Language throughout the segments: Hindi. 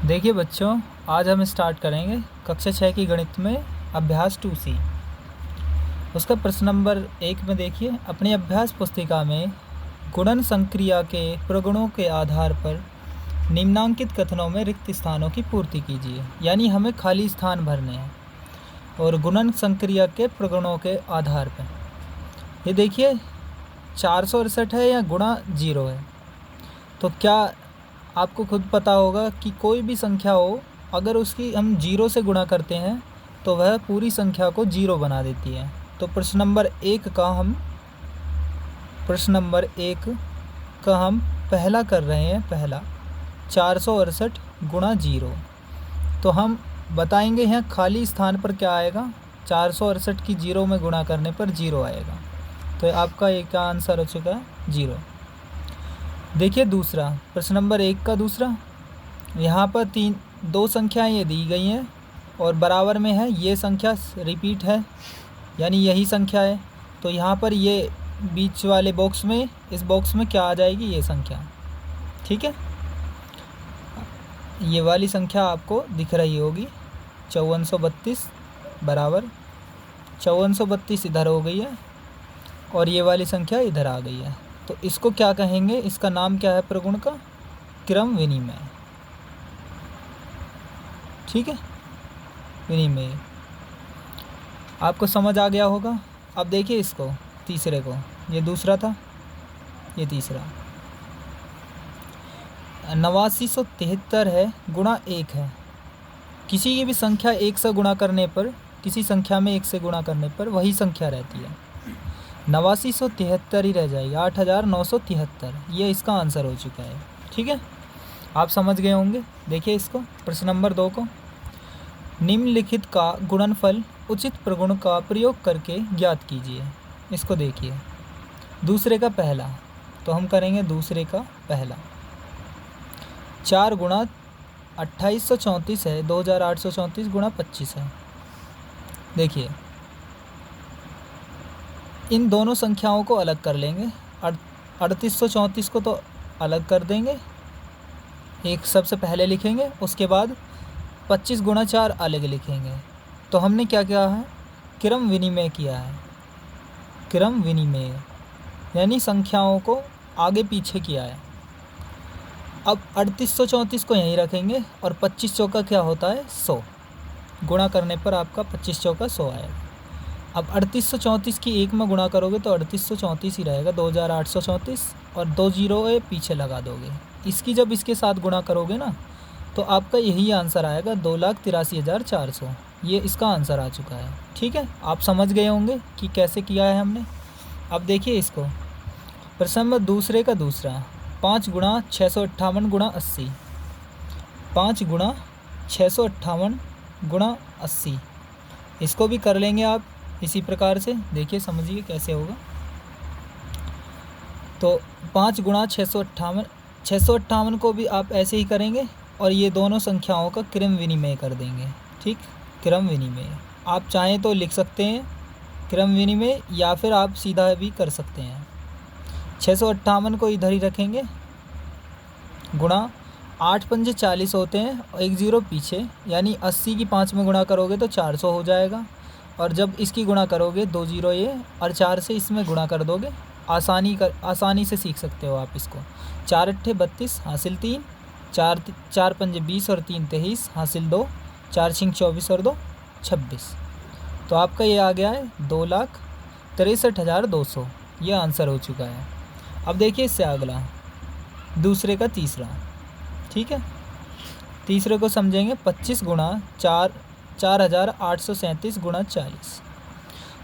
देखिए बच्चों, आज हम स्टार्ट करेंगे कक्षा 6 की गणित में अभ्यास 2C। उसका प्रश्न नंबर 1 में देखिए, अपनी अभ्यास पुस्तिका में गुणन संक्रिया के प्रगुणों के आधार पर निम्नांकित कथनों में रिक्त स्थानों की पूर्ति कीजिए। यानी हमें खाली स्थान भरने हैं और गुणन संक्रिया के प्रगुणों के आधार पर। ये देखिए 468 है या गुणा 0 है। तो क्या आपको खुद पता होगा कि कोई भी संख्या हो, अगर उसकी हम 0 से गुणा करते हैं तो वह पूरी संख्या को 0 बना देती है। तो प्रश्न नंबर 1 का हम पहला कर रहे हैं। पहला 468 गुणा 0। तो हम बताएंगे यहाँ खाली स्थान पर क्या आएगा। 468 की 0 में गुणा करने पर 0 आएगा। तो आपका ये क्या आंसर हो चुका है, 0। देखिए दूसरा, प्रश्न नंबर 1 का दूसरा, यहाँ पर दो संख्याएं ये दी गई हैं और बराबर में है। ये संख्या रिपीट है, यानी यही संख्या है। तो यहाँ पर ये बीच वाले बॉक्स में, इस बॉक्स में क्या आ जाएगी, ये संख्या। ठीक है, ये वाली संख्या आपको दिख रही होगी 5432 बराबर 5432 इधर हो गई है और ये वाली संख्या इधर आ गई है। तो इसको क्या कहेंगे, इसका नाम क्या है प्रगुण का, क्रम विनिमय। ठीक है, विनिमय आपको समझ आ गया होगा। अब देखिए इसको, तीसरे को, ये दूसरा था, ये तीसरा 8973 है गुणा 1 है। किसी की भी संख्या 1 से गुणा करने पर, किसी संख्या में 1 से गुणा करने पर वही संख्या रहती है, 8973 ही रह जाएगी, 8973। ये इसका आंसर हो चुका है। ठीक है, आप समझ गए होंगे। देखिए इसको, प्रश्न नंबर 2 को, निम्नलिखित का गुणनफल उचित प्रगुण का प्रयोग करके ज्ञात कीजिए। इसको देखिए, दूसरे का पहला, तो हम करेंगे दूसरे का पहला। 4 गुणा 2834 है, 2834 गुणा 25 है। देखिए इन दोनों संख्याओं को अलग कर लेंगे। 3834 को तो अलग कर देंगे, एक सबसे पहले लिखेंगे, उसके बाद 25 गुणा 4 अलग लिखेंगे। तो हमने क्या किया है, क्रम विनिमय किया है। क्रम विनिमय यानी संख्याओं को आगे पीछे किया है। अब 3834 को यहीं रखेंगे और 25 चौका क्या होता है, 100। गुणा करने पर आपका 25 चौका 100 आएगा। अब 3834 की 1 में गुणा करोगे तो 3834 ही रहेगा, 2834, और 2 जीरो पीछे लगा दोगे। इसकी जब इसके साथ गुणा करोगे ना, तो आपका यही आंसर आएगा, 2,83,400। ये इसका आंसर आ चुका है। ठीक है, आप समझ गए होंगे कि कैसे किया है हमने। अब देखिए इसको, प्रश्न नंबर दूसरे का दूसरा, 5 गुणा 658 गुणा 80। 5 गुणा 658 गुणा 80, इसको भी कर लेंगे आप इसी प्रकार से। देखिए समझिए कैसे होगा। तो 5 गुणा 658 को भी आप ऐसे ही करेंगे और ये दोनों संख्याओं का क्रम विनिमय कर देंगे। ठीक, क्रम विनिमय आप चाहें तो लिख सकते हैं क्रम विनिमय, या फिर आप सीधा भी कर सकते हैं। 658 को इधर ही रखेंगे, गुणा 8 पंजे 40 होते हैं और 1 ज़ीरो पीछे, यानी 80 की 5 में गुणा करोगे तो 400 हो जाएगा। और जब इसकी गुणा करोगे 2 ज़ीरो ये, और 4 से इसमें गुणा कर दोगे। आसानी से सीख सकते हो आप इसको। 4 अट्ठे 32 हासिल 3, 4 पंजे 20 और 3 23 हासिल 2, 4 छिंग 24 और 2 26। तो आपका ये आ गया है 2,63,200। ये आंसर हो चुका है। अब देखिए इससे अगला, दूसरे का तीसरा। ठीक है, तीसरे को समझेंगे, 25 गुणा 4,837 गुणा 40।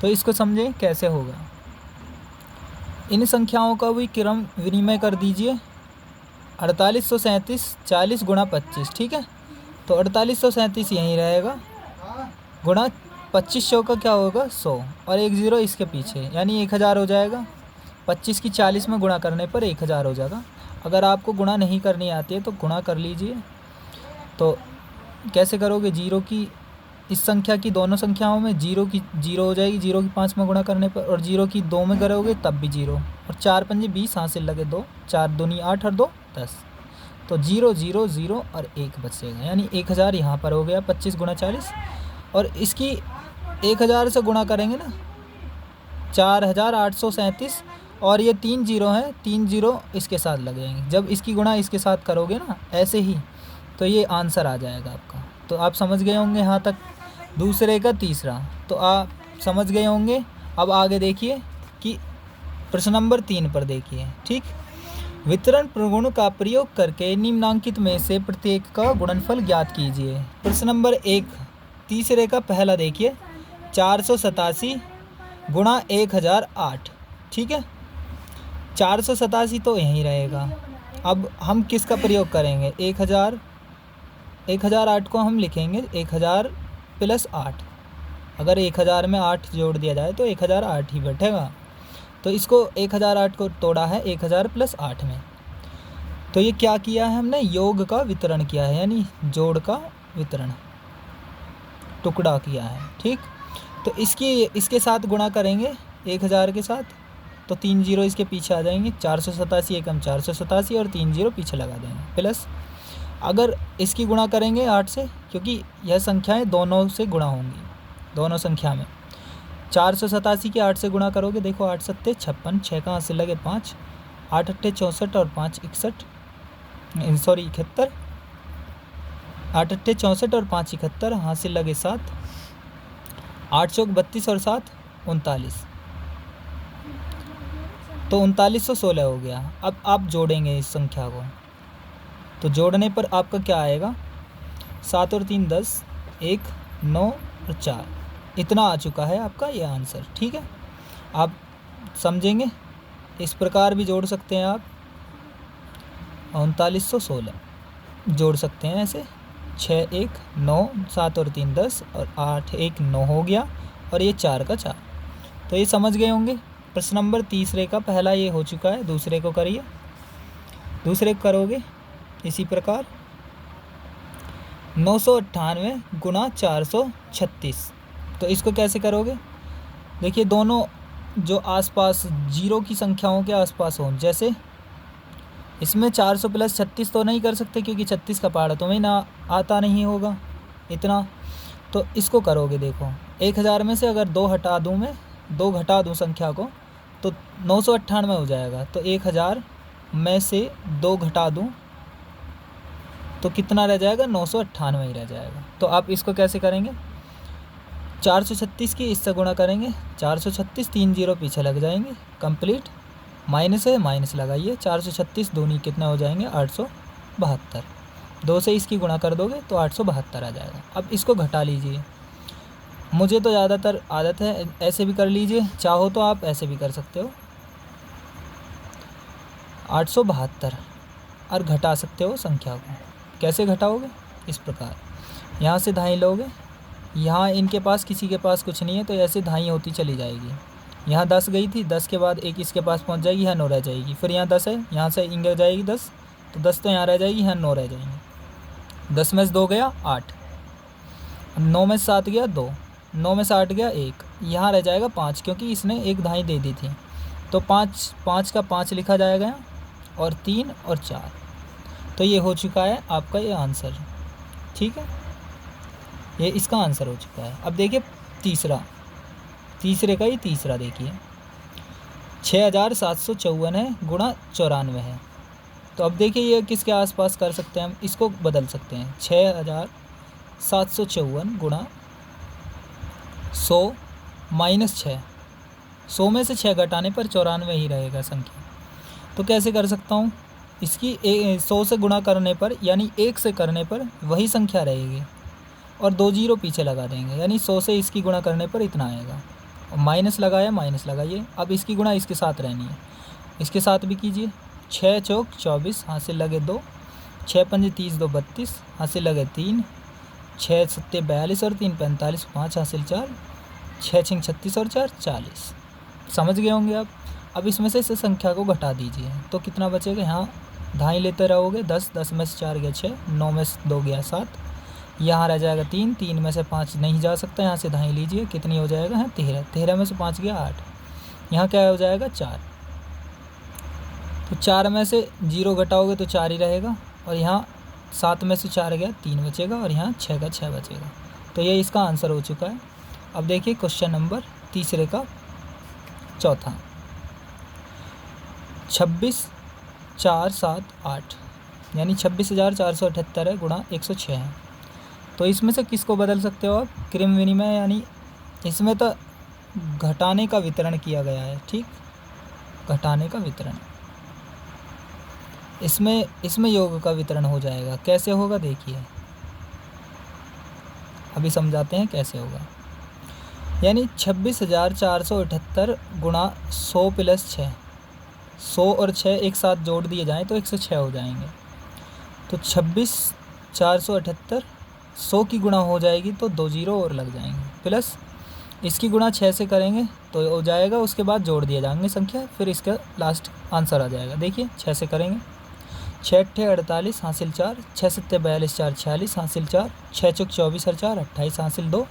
तो इसको समझें कैसे होगा। इन संख्याओं का भी क्रम विनिमय कर दीजिए। 4837 40 गुणा 25। ठीक है, तो 4837 यहीं रहेगा, गुणा 25 का क्या होगा, 100, और 1 ज़ीरो इसके पीछे, यानी 1000 हो जाएगा। 25 की 40 में गुणा करने पर 1000 हो जाएगा। अगर आपको गुणा नहीं करनी आती है तो गुणा कर लीजिए। तो कैसे करोगे, जीरो की इस संख्या की दोनों संख्याओं में जीरो की 0 हो जाएगी, 0 की 5 में गुणा करने पर, और 0 की 2 में करोगे तब भी 0। और 4 पंजे 20 हासिल लगे 2, 4 दूनी 8 और 2 10। तो 0 0 0 और 1 बचेगा, यानी 1000 यहाँ पर हो गया 25 गुणा 40, और इसकी 1000 से गुणा करेंगे ना 4837, और ये 3 जीरो हैं, 3 जीरो इसके साथ लगेंगे। जब इसकी गुणा इसके साथ करोगे ना ऐसे ही, तो ये आंसर आ जाएगा आपका। तो आप समझ गए होंगे यहाँ तक दूसरे का तीसरा, तो आप समझ गए होंगे। अब आगे देखिए कि प्रश्न नंबर 3 पर देखिए। ठीक, वितरण प्रगुण का प्रयोग करके निम्नांकित में से प्रत्येक का गुणनफल ज्ञात कीजिए। प्रश्न नंबर 1 तीसरे का पहला देखिए, 487 गुणा 1008। ठीक है, 487 तो यहीं रहेगा। अब हम किसका प्रयोग करेंगे, 1008 को हम लिखेंगे 1000 प्लस 8। अगर 1000 में 8 जोड़ दिया जाए तो 1008 ही बैठेगा। तो इसको 1008 को तोड़ा है 1000 प्लस 8 में। तो ये क्या किया है हमने, योग का वितरण किया है, यानी जोड़ का वितरण, टुकड़ा किया है। ठीक, तो इसके साथ गुणा करेंगे 1000 के साथ, तो 3 जीरो इसके पीछे आ जाएंगे, 487 एकम 487 और 3 जीरो पीछे लगा देंगे, प्लस अगर इसकी गुणा करेंगे 8 से, क्योंकि यह संख्याएं दोनों से गुणा होंगी, दोनों संख्या में 487 के 8 से गुणा करोगे, देखो 8 सत्ते 56, 6 का हासिल लगे 5, 8 अट्ठे 64 और 5 71, 71, 8 अट्ठे 64 और 5 71, हासिल लगे 7, 8 चौक 32 और 7 39, तो 3916 हो गया। अब आप जोड़ेंगे इस संख्या को, तो जोड़ने पर आपका क्या आएगा, 7 और 3 10, 1 9 और 4, इतना आ चुका है आपका ये आंसर। ठीक है, आप समझेंगे, इस प्रकार भी जोड़ सकते हैं आप, 3916 जोड़ सकते हैं ऐसे, 6 1 9, 7 और 3 10 और 8 1 9 हो गया, और ये 4 का 4। तो ये समझ गए होंगे। प्रश्न नंबर तीसरे का पहला ये हो चुका है, दूसरे को करिए। दूसरे को करोगे इसी प्रकार, 998 गुणा 436। तो इसको कैसे करोगे, देखिए दोनों जो आसपास जीरो की संख्याओं के आसपास हों, जैसे इसमें 400 प्लस 36 तो नहीं कर सकते, क्योंकि 36 का पहाड़ा तुम्हें ना आता नहीं होगा इतना। तो इसको करोगे, देखो 1000 में से अगर 2 हटा दूँ, मैं 2 घटा दूँ संख्या को, तो 998 हो जाएगा। तो 1000 में से 2 घटा दूँ तो कितना रह जाएगा, 998 ही रह जाएगा। तो आप इसको कैसे करेंगे, 436 की इससे गुणा करेंगे, 436, 3 जीरो पीछे लग जाएंगे, कंप्लीट, माइनस है माइनस लगाइए, 436 दूनी कितने हो जाएंगे, 872, 2 से इसकी गुणा कर दोगे तो 872 आ जाएगा। अब इसको घटा लीजिए, मुझे तो ज़्यादातर आदत है ऐसे भी कर लीजिए, चाहो तो आप ऐसे भी कर सकते हो, 872, और घटा सकते हो संख्या को। कैसे घटाओगे, इस प्रकार, यहाँ से धाई लोगे, यहाँ इनके पास किसी के पास कुछ नहीं है, तो ऐसे धाई होती चली जाएगी। यहाँ 10 गई थी, 10 के बाद एक इसके पास पहुँच जाएगी, यहाँ 9 रह जाएगी, फिर यहाँ 10 है, यहाँ से इंग जाएगी 10, तो 10 तो यहाँ रह जाएगी, यहाँ 9 रह जाएंगे। 10 में से 2 गया 8, 9 में से 7 गया 2, 9 में से 8 गया 1, यहाँ रह जाएगा 5, क्योंकि इसने एक धाई दे दी थी। तो 5 का 5 लिखा जाएगा, और 3 और 4। तो ये हो चुका है आपका ये आंसर। ठीक है, ये इसका आंसर हो चुका है। अब देखिए तीसरे का ही तीसरा देखिए, 6754 है गुणा 94 है। तो अब देखिए ये किसके आसपास कर सकते हैं हम, इसको बदल सकते हैं, 6754 गुणा 100 माइनस 6, 100 में से 6 घटाने पर 94 ही रहेगा संख्या। तो कैसे कर सकता हूँ, इसकी 100 से गुणा करने पर, यानी 1 से करने पर वही संख्या रहेगी, और 2 जीरो पीछे लगा देंगे, यानी 100 से इसकी गुणा करने पर इतना आएगा, और माइनस लगाया, माइनस लगाइए। अब इसकी गुणा इसके साथ रहनी है, इसके साथ भी कीजिए, 6 चौक 24, हासिल लगे 2, 6 पंजे 30, 2 32, हासिल लगे 3, 6 सत्ते 42 और 3 45, 5 हासिल 4, 6 छिंग 36 और 4 40। समझ गए होंगे आप। अब इसमें से इस संख्या को घटा दीजिए, तो कितना बचेगा, यहाँ धाई लेते रहोगे, 10, 10 में से 4 गया 6, 9 में से 2 गया 7, यहाँ रह जाएगा 3, 3 में से 5 नहीं जा सकता, यहाँ से धाई लीजिए, कितनी हो जाएगा, है 13, 13 में से 5 गया 8, यहाँ क्या हो जाएगा 4। तो 4 में से 0 घटाओगे तो 4 ही रहेगा, और यहाँ 7 में से 4 गया 3 बचेगा और यहाँ 6 का 6 बचेगा। तो ये इसका आंसर हो चुका है। अब देखिए क्वेश्चन नंबर तीसरे का चौथा, 26,478 यानी 26,478 है गुणा 106 है। तो इसमें से किसको बदल सकते हो आप? क्रम विनिमय, यानी इसमें तो घटाने का वितरण किया गया है, ठीक, घटाने का वितरण। इसमें योग का वितरण हो जाएगा। कैसे होगा देखिए, अभी समझाते हैं कैसे होगा। यानी 26,478 गुणा 100 प्लस 6, 100 और 6 एक साथ जोड़ दिए जाएं तो 106 हो जाएंगे। तो 26,478 100 की गुणा हो जाएगी तो 2 जीरो और लग जाएंगे, प्लस इसकी गुणा 6 से करेंगे तो हो जाएगा, उसके बाद जोड़ दिए जाएंगे संख्या, फिर इसका लास्ट आंसर आ जाएगा। देखिए 6 से करेंगे, 6 अट्ठे 48 हासिल 4, 6 सत्ते 42 4 46 हासिल 4, 6 चौक 24 और 4 28 हासिल 2,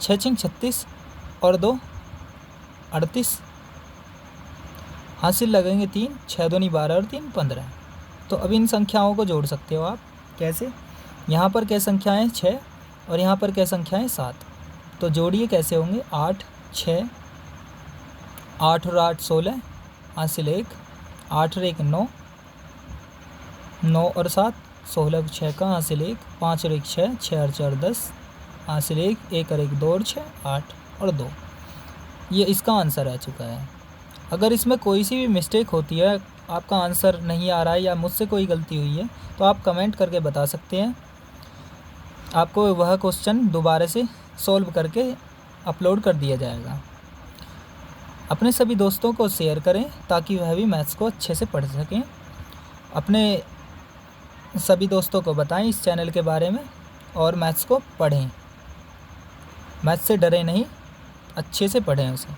6 छिंग 36 और 2 38 हासिल लगेंगे 3, 6 दूनी 12 और 3 15। तो अब इन संख्याओं को जोड़ सकते हो आप। कैसे? यहाँ पर क्या संख्याएँ 6 और यहाँ पर क्या संख्याएँ 7, तो जोड़िए कैसे होंगे। 8 6, 8 और 8 16 हासिल 1, 8 और 1 9, 9 और 7 16 6 का हासिल 1, 5 और 1 6, 6 और 4 10 हासिल 1, 1 और 1 2 और 6 8 और 2। ये इसका आंसर आ चुका है। अगर इसमें कोई सी भी मिस्टेक होती है, आपका आंसर नहीं आ रहा है या मुझसे कोई गलती हुई है, तो आप कमेंट करके बता सकते हैं। आपको वह क्वेश्चन दोबारा से सॉल्व करके अपलोड कर दिया जाएगा। अपने सभी दोस्तों को शेयर करें ताकि वह भी मैथ्स को अच्छे से पढ़ सकें। अपने सभी दोस्तों को बताएं इस चैनल के बारे में और मैथ्स को पढ़ें। मैथ्स से डरें नहीं, अच्छे से पढ़ें उसे।